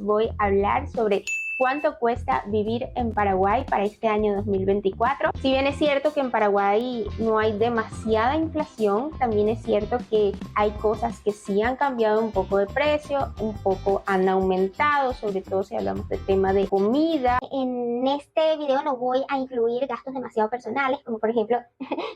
voy a hablar sobre cuánto cuesta vivir en Paraguay para este año 2024. Si bien es cierto que en Paraguay no hay demasiada inflación, también es cierto que hay cosas que sí han cambiado un poco de precio, un poco han aumentado, sobre todo si hablamos del tema de comida. En este video no voy a incluir gastos demasiado personales, como por ejemplo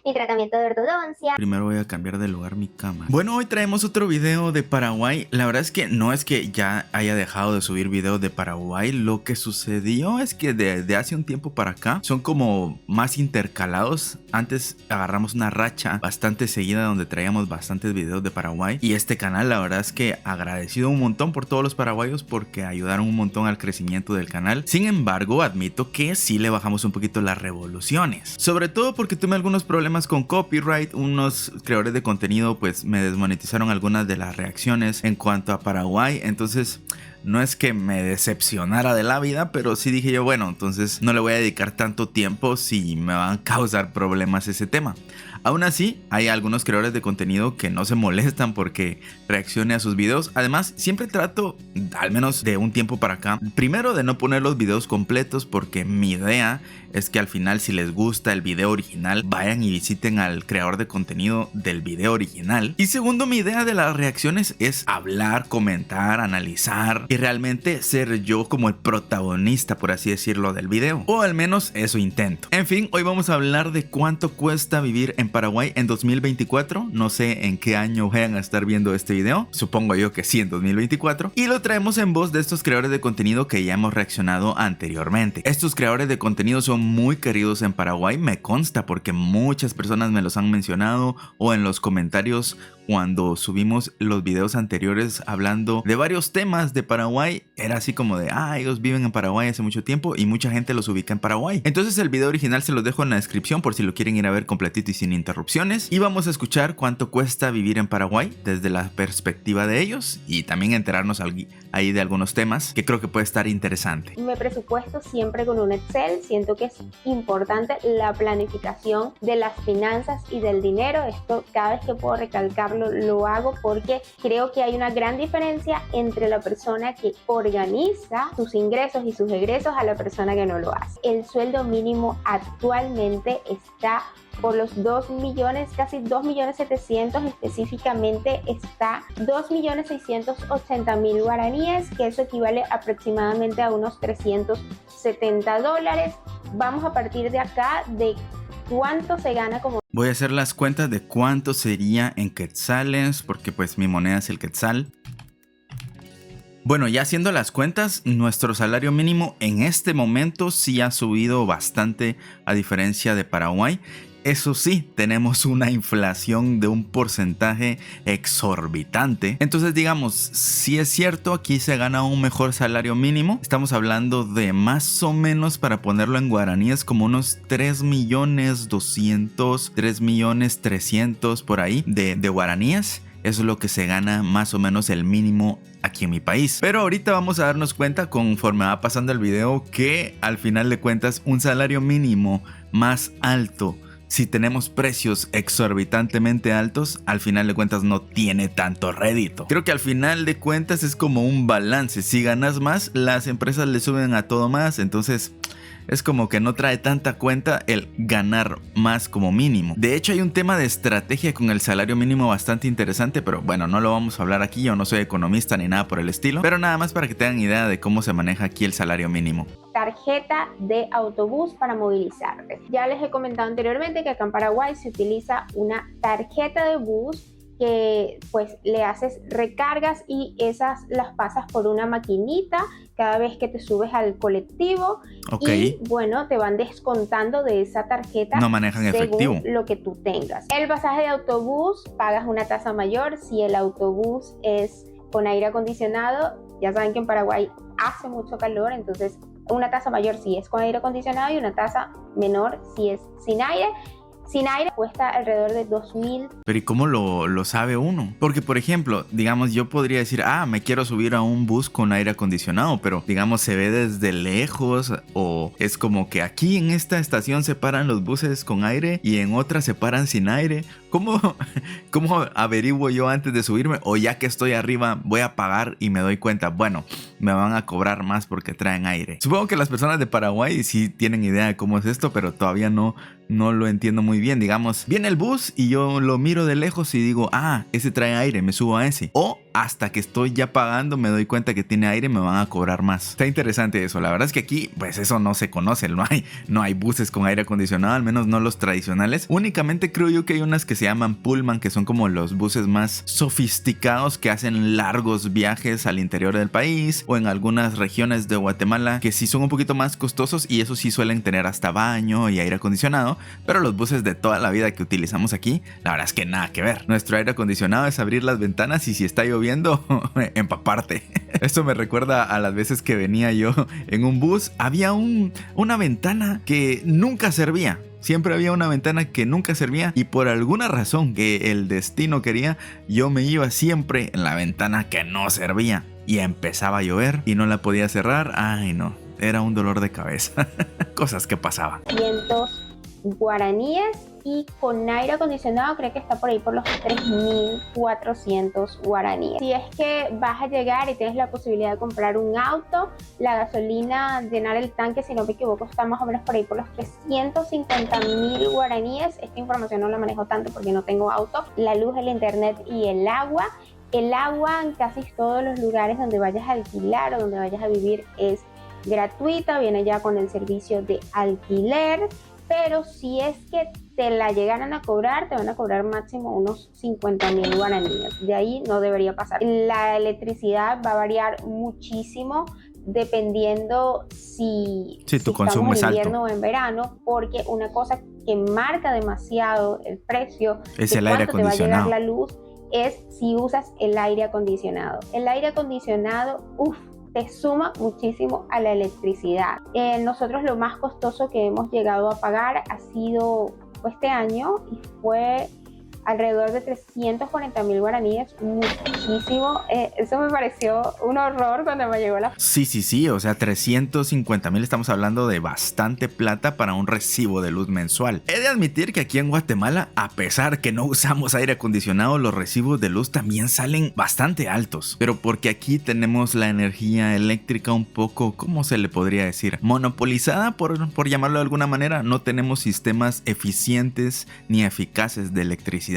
mi tratamiento de ortodoncia. Primero voy a cambiar de lugar mi cama. Bueno, hoy traemos otro video de Paraguay. La verdad es que no es que ya haya dejado de subir videos de Paraguay. Lo que sucedió es que desde hace un tiempo para acá son como más intercalados. Antes agarramos una racha bastante seguida donde traíamos bastantes videos de Paraguay. Y este canal, la verdad es que agradecido un montón por todos los paraguayos porque ayudaron un montón al crecimiento del canal. Sin embargo, admito que sí le bajamos un poquito las revoluciones. Sobre todo porque tuve algunos problemas con copyright. Unos creadores de contenido pues me desmonetizaron algunas de las reacciones en cuanto a Paraguay. Entonces no es que me decepcionara de la vida, pero sí dije yo, bueno, entonces no le voy a dedicar tanto tiempo si me van a causar problemas ese tema. Aún así, hay algunos creadores de contenido que no se molestan porque reaccione a sus videos. Además, siempre trato, al menos de un tiempo para acá, primero de no poner los videos completos porque mi idea es que al final, si les gusta el video original, vayan y visiten al creador de contenido del video original. Y segundo, mi idea de las reacciones es hablar, comentar, analizar y realmente ser yo como el protagonista, por así decirlo, del video. O al menos eso intento. En fin, hoy vamos a hablar de cuánto cuesta vivir en Paraguay en 2024. No sé en qué año vayan a estar viendo este video. Supongo yo que sí, en 2024. Y lo traemos en voz de estos creadores de contenido que ya hemos reaccionado anteriormente. Estos creadores de contenido son muy queridos en Paraguay, me consta porque muchas personas me los han mencionado o en los comentarios cuando subimos los videos anteriores hablando de varios temas de Paraguay, era así como de, ellos viven en Paraguay hace mucho tiempo y mucha gente los ubica en Paraguay. Entonces el video original se los dejo en la descripción por si lo quieren ir a ver completito y sin interrupciones. Y vamos a escuchar cuánto cuesta vivir en Paraguay desde la perspectiva de ellos y también enterarnos ahí de algunos temas que creo que puede estar interesante. Me presupuesto siempre con un Excel. Siento que es importante la planificación de las finanzas y del dinero. Esto cada vez que puedo recalcarlo lo hago porque creo que hay una gran diferencia entre la persona que organiza sus ingresos y sus egresos a la persona que no lo hace. El sueldo mínimo actualmente está por los 2 millones, casi 2.700.000, específicamente está 2.680.000 guaraníes, que eso equivale aproximadamente a unos $370. Vamos a partir de acá de cuánto se gana como... Voy a hacer las cuentas de cuánto sería en quetzales, porque pues mi moneda es el quetzal. Bueno, ya haciendo las cuentas, nuestro salario mínimo en este momento sí ha subido bastante a diferencia de Paraguay. Eso sí, tenemos una inflación de un porcentaje exorbitante. Entonces, digamos, si es cierto, aquí se gana un mejor salario mínimo. Estamos hablando de más o menos, para ponerlo en guaraníes, como unos 3.200.000, 3.300.000 por ahí de guaraníes. Eso es lo que se gana más o menos el mínimo aquí en mi país. Pero ahorita vamos a darnos cuenta conforme va pasando el video que al final de cuentas un salario mínimo más alto, si tenemos precios exorbitantemente altos, al final de cuentas no tiene tanto rédito. Creo que al final de cuentas es como un balance. Si ganas más, las empresas le suben a todo más. Entonces es como que no trae tanta cuenta el ganar más como mínimo. De hecho, hay un tema de estrategia con el salario mínimo bastante interesante, pero bueno, no lo vamos a hablar aquí. Yo no soy economista ni nada por el estilo, pero nada más para que tengan idea de cómo se maneja aquí el salario mínimo. Tarjeta de autobús para movilizarte. Ya les he comentado anteriormente que acá en Paraguay se utiliza una tarjeta de bus que pues le haces recargas y esas las pasas por una maquinita cada vez que te subes al colectivo. Y bueno, te van descontando de esa tarjeta. No manejan efectivo. Según lo que tú tengas. El pasaje de autobús pagas una tasa mayor si el autobús es con aire acondicionado. Ya saben que en Paraguay hace mucho calor, entonces una tasa mayor si es con aire acondicionado y una tasa menor si es sin aire. Sin aire cuesta alrededor de 2.000. Pero ¿y cómo lo sabe uno? Porque, por ejemplo, digamos, yo podría decir, me quiero subir a un bus con aire acondicionado, pero, digamos, se ve desde lejos o es como que aquí en esta estación se paran los buses con aire y en otra se paran sin aire. ¿Cómo averiguo yo antes de subirme? O ya que estoy arriba voy a pagar y me doy cuenta, bueno, me van a cobrar más porque traen aire. Supongo que las personas de Paraguay sí tienen idea de cómo es esto, pero todavía no lo entiendo muy bien. Digamos, viene el bus y yo lo miro de lejos y digo, ese trae aire, me subo a ese. O hasta que estoy ya pagando me doy cuenta que tiene aire y me van a cobrar más. Está interesante eso. La verdad es que aquí pues eso no se conoce. No hay buses con aire acondicionado, al menos no los tradicionales. Únicamente creo yo que hay unas que se llaman Pullman, que son como los buses más sofisticados que hacen largos viajes al interior del país o en algunas regiones de Guatemala que sí son un poquito más costosos, y eso sí suelen tener hasta baño y aire acondicionado. Pero los buses de toda la vida que utilizamos aquí, la verdad es que nada que ver. Nuestro aire acondicionado es abrir las ventanas y si está lloviendo, empaparte. Esto me recuerda a las veces que venía yo en un bus. Había una ventana que nunca servía. Siempre había una ventana que nunca servía, y por alguna razón que el destino quería, yo me iba siempre en la ventana que no servía. Y empezaba a llover y no la podía cerrar. Ay no, era un dolor de cabeza. Cosas que pasaban. 500 guaraníes, y con aire acondicionado creo que está por ahí por los 3.400 guaraníes. Si es que vas a llegar y tienes la posibilidad de comprar un auto, la gasolina, llenar el tanque, si no me equivoco, está más o menos por ahí por los 350.000 guaraníes. Esta información no la manejo tanto porque no tengo auto. La luz, el internet y el agua. El agua en casi todos los lugares donde vayas a alquilar o donde vayas a vivir es gratuita, viene ya con el servicio de alquiler. Pero si es que te la llegaran a cobrar, te van a cobrar máximo unos 50.000 guaraníes. De ahí no debería pasar. La electricidad va a variar muchísimo dependiendo si tu consumo es en invierno alto o en verano, porque una cosa que marca demasiado el precio es de el aire cuánto te va a acondicionado. llegar la luz es si usas el aire acondicionado. El aire acondicionado, te suma muchísimo a la electricidad. Nosotros lo más costoso que hemos llegado a pagar ha sido este año y fue alrededor de 340.000 guaraníes, muchísimo. Eso me pareció un horror cuando me llegó la... Sí, o sea, 350.000, estamos hablando de bastante plata para un recibo de luz mensual. He de admitir que aquí en Guatemala, a pesar que no usamos aire acondicionado, los recibos de luz también salen bastante altos, pero porque aquí tenemos la energía eléctrica un poco, ¿cómo se le podría decir? Monopolizada, por llamarlo de alguna manera. No tenemos sistemas eficientes ni eficaces de electricidad.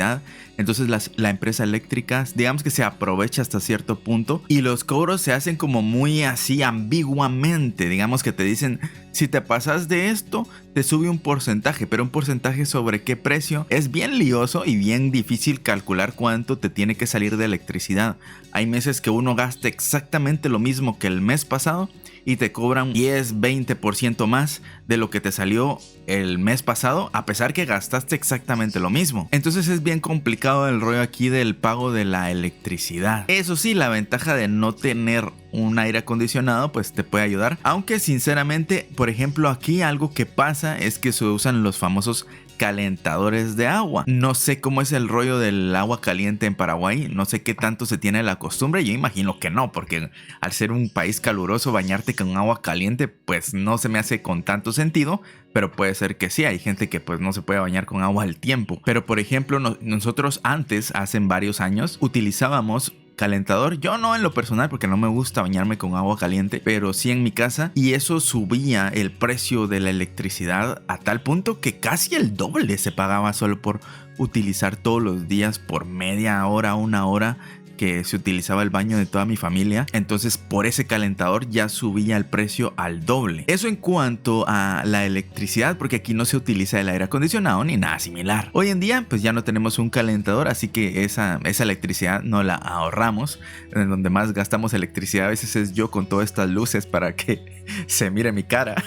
Entonces la empresa eléctrica, digamos que se aprovecha hasta cierto punto, y los cobros se hacen como muy así ambiguamente. Digamos que te dicen, si te pasas de esto, te sube un porcentaje, pero un porcentaje sobre qué precio es bien lioso y bien difícil calcular cuánto te tiene que salir de electricidad. Hay meses que uno gasta exactamente lo mismo que el mes pasado y te cobran 10-20% más de lo que te salió el mes pasado, a pesar que gastaste exactamente lo mismo. Entonces es bien complicado el rollo aquí del pago de la electricidad. Eso sí, la ventaja de no tener un aire acondicionado pues te puede ayudar, aunque sinceramente, por ejemplo, aquí algo que pasa es que se usan los famosos calentadores de agua. No sé cómo es el rollo del agua caliente en Paraguay, no sé qué tanto se tiene la costumbre. Yo imagino que no, porque al ser un país caluroso, bañarte con agua caliente pues no se me hace con tanto sentido, pero puede ser que sí. Hay gente que pues no se puede bañar con agua al tiempo. Pero por ejemplo, nosotros antes, hace varios años, utilizábamos calentador. Yo no en lo personal porque no me gusta bañarme con agua caliente, pero sí en mi casa, y eso subía el precio de la electricidad a tal punto que casi el doble se pagaba solo por utilizar todos los días por media hora, una hora que se utilizaba el baño de toda mi familia. Entonces por ese calentador ya subía el precio al doble. Eso en cuanto a la electricidad, porque aquí no se utiliza el aire acondicionado ni nada similar. Hoy en día pues ya no tenemos un calentador, así que esa electricidad no la ahorramos. En donde más gastamos electricidad a veces es yo con todas estas luces para que se mire mi cara.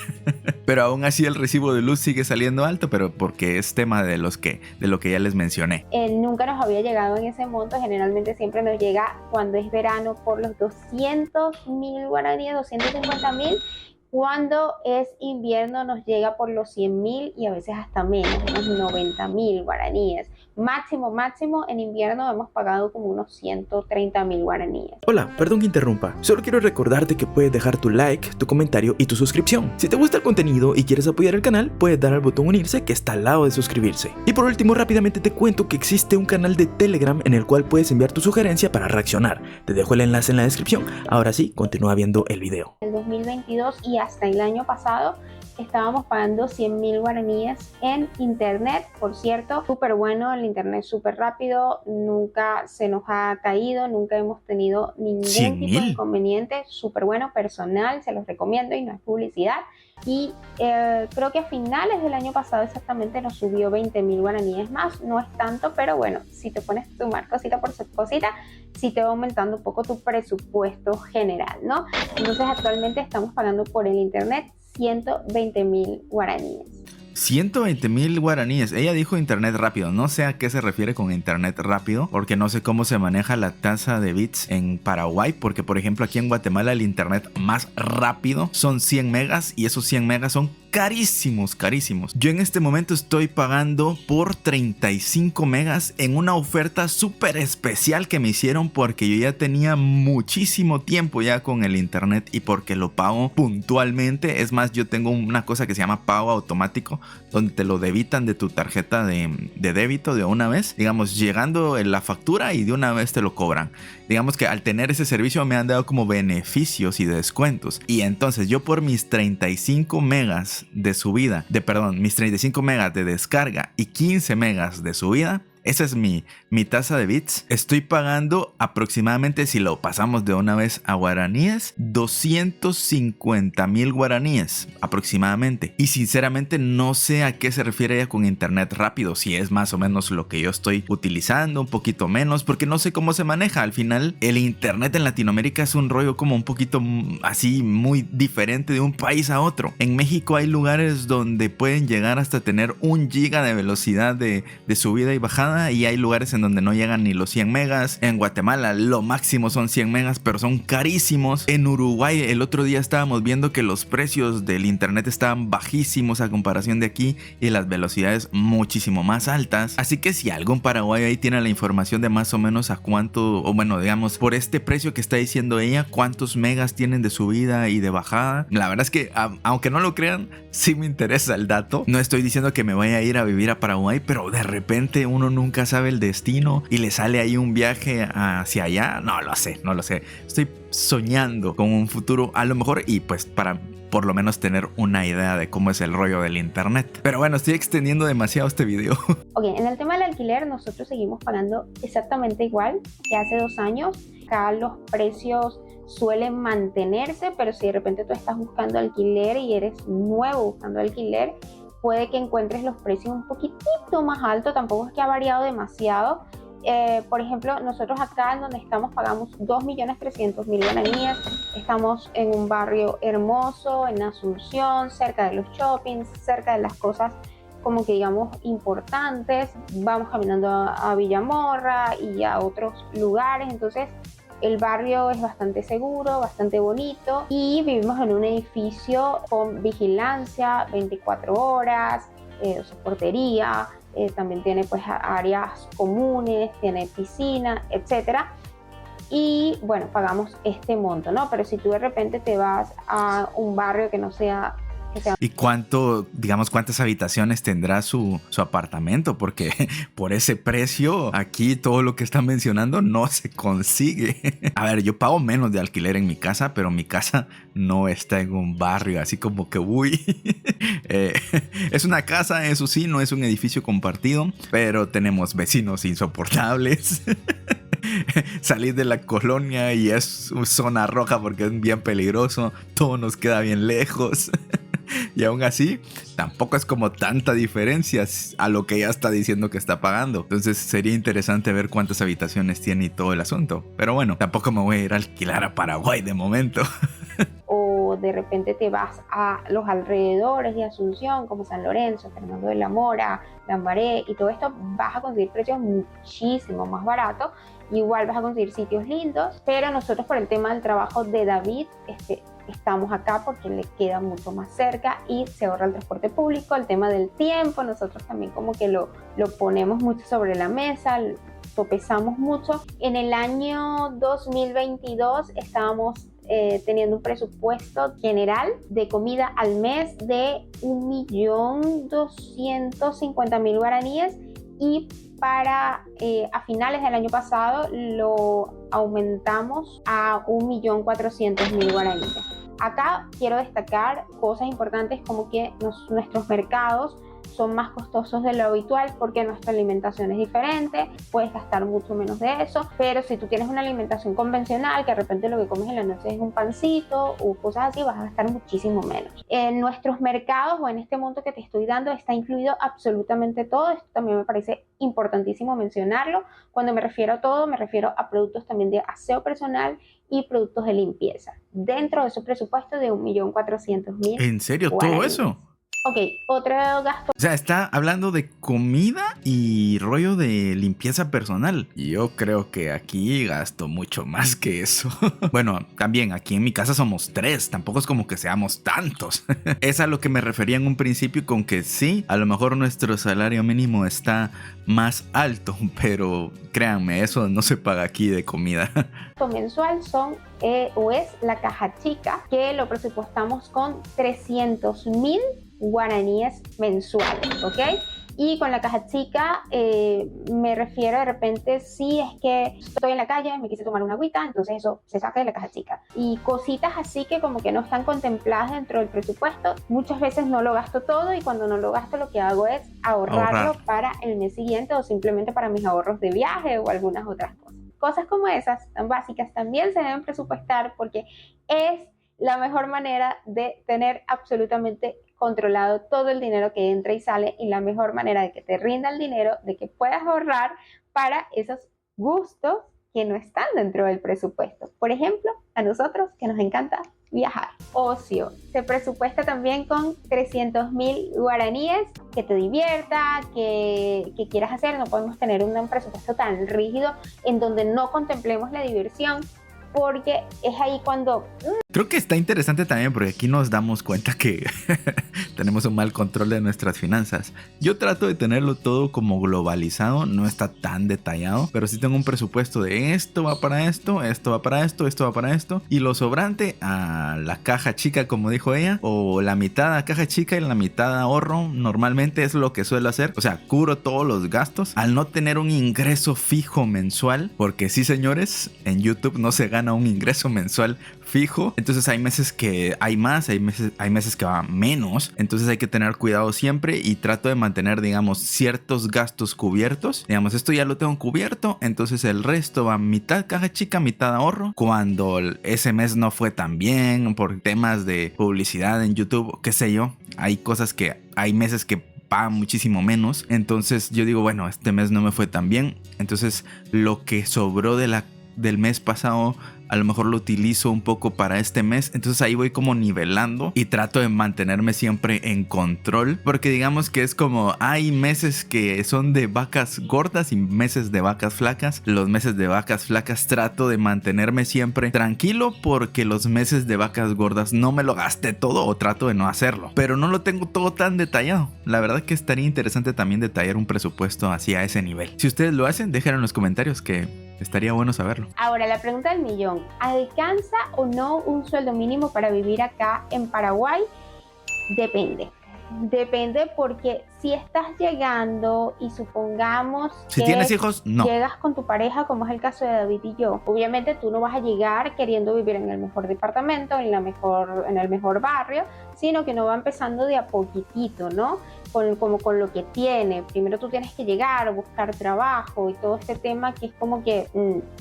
Pero aún así el recibo de luz sigue saliendo alto, pero porque es tema de lo que ya les mencioné. Nunca nos había llegado en ese monto. Generalmente siempre nos llega cuando es verano por los 200.000 guaraníes, 250.000. Cuando es invierno nos llega por los 100.000 y a veces hasta menos, unos 90.000 guaraníes. máximo en invierno hemos pagado como unos 130.000 guaraníes. Hola, perdón que interrumpa. Solo quiero recordarte que puedes dejar tu like, tu comentario y tu suscripción. Si te gusta el contenido y quieres apoyar el canal, puedes dar al botón unirse que está al lado de suscribirse. Y por último, rápidamente te cuento que existe un canal de Telegram en el cual puedes enviar tu sugerencia para reaccionar. Te dejo el enlace en la descripción. Ahora sí, continúa viendo el video. El 2022 y hasta el año pasado estábamos pagando 100.000 guaraníes en internet. Por cierto, súper bueno, el internet súper rápido, nunca se nos ha caído, nunca hemos tenido ningún tipo de inconveniente, súper bueno, personal, se los recomiendo y no es publicidad. Y creo que a finales del año pasado exactamente nos subió 20.000 guaraníes más, no es tanto, pero bueno, si te pones a sumar cosita por cosita, sí te va aumentando un poco tu presupuesto general, ¿no? Entonces actualmente estamos pagando por el internet 120.000 guaraníes. 120.000 guaraníes. Ella dijo internet rápido. No sé a qué se refiere con internet rápido, porque no sé cómo se maneja la tasa de bits en Paraguay, porque por ejemplo aquí en Guatemala el internet más rápido son 100 megas y esos 100 megas son carísimos. Yo en este momento estoy pagando por 35 megas en una oferta súper especial que me hicieron porque yo ya tenía muchísimo tiempo ya con el internet y porque lo pago puntualmente. Es más, yo tengo una cosa que se llama pago automático, donde te lo debitan de tu tarjeta de débito de una vez, digamos, llegando en la factura y de una vez te lo cobran. Digamos que al tener ese servicio me han dado como beneficios y descuentos. Y entonces yo por mis 35 megas de subida, mis 35 megas de descarga y 15 megas de subida, esa es mi tasa de bits. Estoy pagando aproximadamente, si lo pasamos de una vez a guaraníes, 250.000 guaraníes aproximadamente. Y sinceramente no sé a qué se refiere ella con internet rápido. Si es más o menos lo que yo estoy utilizando, un poquito menos, porque no sé cómo se maneja. Al final el internet en Latinoamérica es un rollo como un poquito así muy diferente de un país a otro. En México hay lugares donde pueden llegar hasta tener 1 giga de velocidad de subida y bajada, y hay lugares en donde no llegan ni los 100 megas. En Guatemala lo máximo son 100 megas, pero son carísimos. En Uruguay el otro día estábamos viendo que los precios del internet estaban bajísimos a comparación de aquí y las velocidades muchísimo más altas. Así que si algún paraguayo ahí tiene la información de más o menos a cuánto, o bueno, digamos, por este precio que está diciendo ella, cuántos megas tienen de subida y de bajada, la verdad es que aunque no lo crean, sí me interesa el dato. No estoy diciendo que me vaya a ir a vivir a Paraguay, pero de repente uno nunca sabe el destino y le sale ahí un viaje hacia allá. No lo sé. Estoy soñando con un futuro a lo mejor, y pues para por lo menos tener una idea de cómo es el rollo del internet. Pero bueno, estoy extendiendo demasiado este video. Ok, en el tema del alquiler nosotros seguimos pagando exactamente igual que hace 2 años. Acá los precios suelen mantenerse, pero si de repente tú estás buscando alquiler y eres nuevo buscando alquiler, puede que encuentres los precios un poquitito más altos. Tampoco es que ha variado demasiado. Por ejemplo, nosotros acá en donde estamos pagamos 2.300.000 guaraníes. Estamos en un barrio hermoso, en Asunción, cerca de los shoppings, cerca de las cosas como que digamos importantes. Vamos caminando a Villamorra y a otros lugares. Entonces el barrio es bastante seguro, bastante bonito, y vivimos en un edificio con vigilancia 24 horas, portería, también tiene pues áreas comunes, tiene piscina, etcétera. Y bueno, pagamos este monto, ¿no? Pero si tú de repente te vas a un barrio que no sea... ¿Y cuántas habitaciones tendrá su apartamento? Porque por ese precio, aquí todo lo que están mencionando no se consigue. A ver, yo pago menos de alquiler en mi casa, pero mi casa no está en un barrio así como que es una casa, eso sí, no es un edificio compartido, pero tenemos vecinos insoportables. Salir de la colonia y es zona roja porque es bien peligroso, todo nos queda bien lejos. Y aún así, tampoco es como tanta diferencia a lo que ella está diciendo que está pagando. Entonces sería interesante ver cuántas habitaciones tiene y todo el asunto. Pero bueno, tampoco me voy a ir a alquilar a Paraguay de momento. O de repente te vas a los alrededores de Asunción, como San Lorenzo, Fernando de la Mora, Lambaré y todo esto, vas a conseguir precios muchísimo más baratos. Igual vas a conseguir sitios lindos, pero nosotros por el tema del trabajo de David, estamos acá porque le queda mucho más cerca y se ahorra el transporte público. El tema del tiempo, nosotros también como que lo ponemos mucho sobre la mesa, lo pesamos mucho. En el año 2022 estábamos teniendo un presupuesto general de comida al mes de 1.250.000 guaraníes, y para a finales del año pasado lo aumentamos a 1.400.000 guaraníes. Acá quiero destacar cosas importantes como que nuestros mercados son más costosos de lo habitual porque nuestra alimentación es diferente, puedes gastar mucho menos de eso, pero si tú tienes una alimentación convencional, que de repente lo que comes en la noche es un pancito o cosas así, vas a gastar muchísimo menos. En nuestros mercados o en este monto que te estoy dando está incluido absolutamente todo. Esto también me parece importantísimo mencionarlo. Cuando me refiero a todo, me refiero a productos también de aseo personal y productos de limpieza, dentro de su presupuesto de 1.400.000. ¿En serio? ¿Todo eso? Ok, otro gasto. O sea, está hablando de comida y rollo de limpieza personal. Yo creo que aquí gasto mucho más que eso. Bueno, también aquí en mi casa somos 3, tampoco es como que seamos tantos. Es a lo que me refería en un principio con que sí, a lo mejor nuestro salario mínimo está más alto, pero créanme, eso no se paga aquí de comida. Mensual son o es la caja chica, que lo presupuestamos con 300.000 guaraníes mensuales, ¿ok? Y con la caja chica me refiero de repente si es que estoy en la calle, me quise tomar una agüita, entonces eso se saca de la caja chica. Y cositas así que como que no están contempladas dentro del presupuesto, muchas veces no lo gasto todo, y cuando no lo gasto lo que hago es ahorrarlo para el mes siguiente o simplemente para mis ahorros de viaje o algunas otras cosas. Cosas como esas, tan básicas, también se deben presupuestar porque es la mejor manera de tener absolutamente controlado todo el dinero que entra y sale, y la mejor manera de que te rinda el dinero, de que puedas ahorrar para esos gustos que no están dentro del presupuesto. Por ejemplo, a nosotros que nos encanta viajar. Ocio. Se presupuesta también con 300.000 guaraníes, que te divierta, que quieras hacer. No podemos tener un presupuesto tan rígido en donde no contemplemos la diversión, porque es ahí cuando... Creo que está interesante también porque aquí nos damos cuenta que tenemos un mal control de nuestras finanzas. Yo trato de tenerlo todo como globalizado, no está tan detallado, pero sí tengo un presupuesto de esto va para esto, esto va para esto, esto va para esto, y lo sobrante a la caja chica, como dijo ella, o la mitad a caja chica y la mitad a ahorro. Normalmente es lo que suelo hacer, o sea, cubro todos los gastos al no tener un ingreso fijo mensual, porque sí, señores, en YouTube no se gana un ingreso mensual fijo. Entonces hay meses que hay más, hay meses que va menos. Entonces hay que tener cuidado siempre, y trato de mantener, digamos, ciertos gastos cubiertos. Digamos, esto ya lo tengo cubierto, entonces el resto va mitad caja chica, mitad ahorro. Cuando ese mes no fue tan bien por temas de publicidad en YouTube, qué sé yo, hay cosas que hay meses que pagan muchísimo menos. Entonces yo digo, bueno, este mes no me fue tan bien, entonces lo que sobró del mes pasado a lo mejor lo utilizo un poco para este mes. Entonces ahí voy como nivelando y trato de mantenerme siempre en control, porque digamos que es como hay meses que son de vacas gordas y meses de vacas flacas. Los meses de vacas flacas trato de mantenerme siempre tranquilo, porque los meses de vacas gordas no me lo gasté todo, o trato de no hacerlo, pero no lo tengo todo tan detallado. La verdad que estaría interesante también detallar un presupuesto así a ese nivel. Si ustedes lo hacen, déjenlo en los comentarios, que estaría bueno saberlo. Ahora, la pregunta del millón: ¿alcanza o no un sueldo mínimo para vivir acá en Paraguay? Depende. Depende, porque si estás llegando y supongamos si que tienes hijos, no. Llegas con tu pareja, como es el caso de David y yo, obviamente tú no vas a llegar queriendo vivir en el mejor departamento, en el mejor barrio, sino que uno va empezando de a poquitito, ¿no? Como con lo que tiene. Primero tú tienes que llegar, buscar trabajo y todo este tema que es como que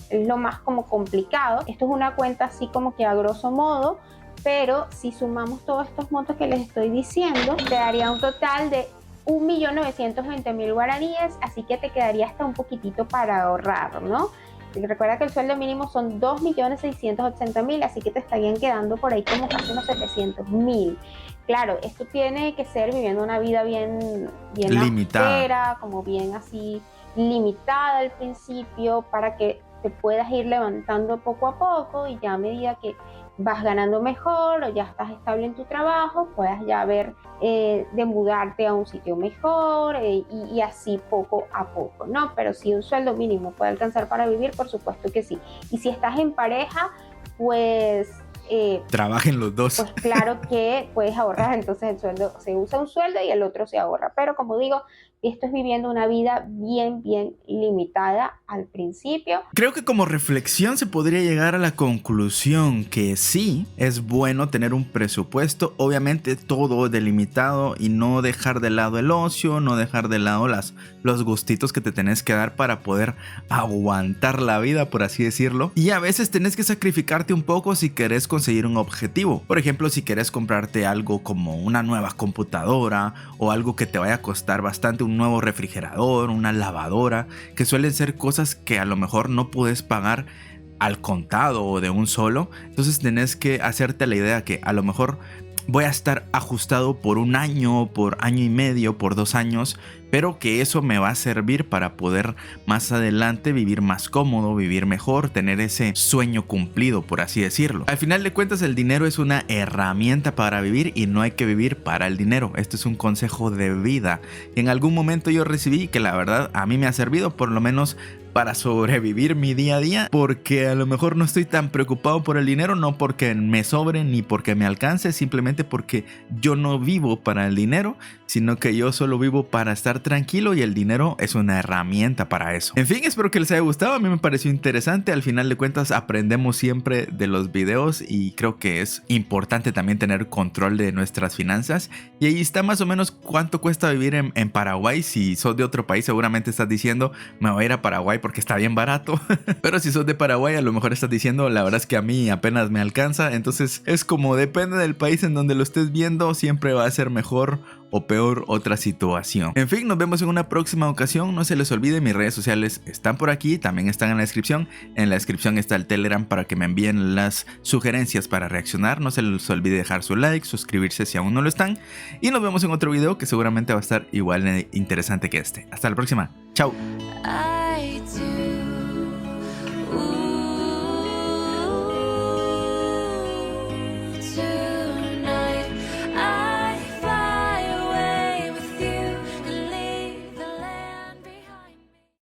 es lo más como complicado. Esto es una cuenta así como que a grosso modo, pero si sumamos todos estos montos que les estoy diciendo, te daría un total de 1.920.000 guaraníes, así que te quedaría hasta un poquitito para ahorrar, ¿no? Recuerda que el sueldo mínimo son 2.680.000, así que te estarían quedando por ahí como casi unos 700.000. Claro, esto tiene que ser viviendo una vida bien limitada, austera, como bien así limitada al principio, para que te puedas ir levantando poco a poco, y ya a medida que vas ganando mejor o ya estás estable en tu trabajo, puedas ya ver de mudarte a un sitio mejor y así poco a poco, ¿no? Pero si un sueldo mínimo puede alcanzar para vivir, por supuesto que sí. Y si estás en pareja, pues trabajen los dos. Pues claro que puedes ahorrar, entonces el sueldo, se usa un sueldo y el otro se ahorra. Pero como digo, esto es viviendo una vida bien limitada al principio. Creo que como reflexión se podría llegar a la conclusión que sí, es bueno tener un presupuesto, obviamente todo delimitado y no dejar de lado el ocio, no dejar de lado los gustitos que te tenés que dar para poder aguantar la vida, por así decirlo. Y a veces tenés que sacrificarte un poco si querés conseguir un objetivo. Por ejemplo, si querés comprarte algo como una nueva computadora o algo que te vaya a costar bastante, un nuevo refrigerador, una lavadora, que suelen ser cosas que a lo mejor no puedes pagar al contado o de un solo. Entonces tenés que hacerte la idea que a lo mejor voy a estar ajustado por un año, por año y medio, por 2 años, pero que eso me va a servir para poder más adelante vivir más cómodo, vivir mejor, tener ese sueño cumplido, por así decirlo. Al final de cuentas, el dinero es una herramienta para vivir y no hay que vivir para el dinero. Este es un consejo de vida que en algún momento yo recibí, que la verdad a mí me ha servido, por lo menos para sobrevivir mi día a día, porque a lo mejor no estoy tan preocupado por el dinero, no porque me sobre ni porque me alcance, simplemente porque yo no vivo para el dinero, sino que yo solo vivo para estar tranquilo y el dinero es una herramienta para eso. En fin, espero que les haya gustado, a mí me pareció interesante. Al final de cuentas aprendemos siempre de los videos y creo que es importante también tener control de nuestras finanzas. Y ahí está más o menos cuánto cuesta vivir en Paraguay. Si sos de otro país seguramente estás diciendo me voy a ir a Paraguay porque está bien barato. Pero si sos de Paraguay a lo mejor estás diciendo la verdad es que a mí apenas me alcanza. Entonces es como depende del país en donde lo estés viendo, siempre va a ser mejor o peor otra situación. En fin, nos vemos en una próxima ocasión. No se les olvide, mis redes sociales están por aquí, también están en la descripción. En la descripción está el Telegram para que me envíen las sugerencias para reaccionar. No se les olvide dejar su like, suscribirse si aún no lo están. Y nos vemos en otro video que seguramente va a estar igual de interesante que este. Hasta la próxima. Chao.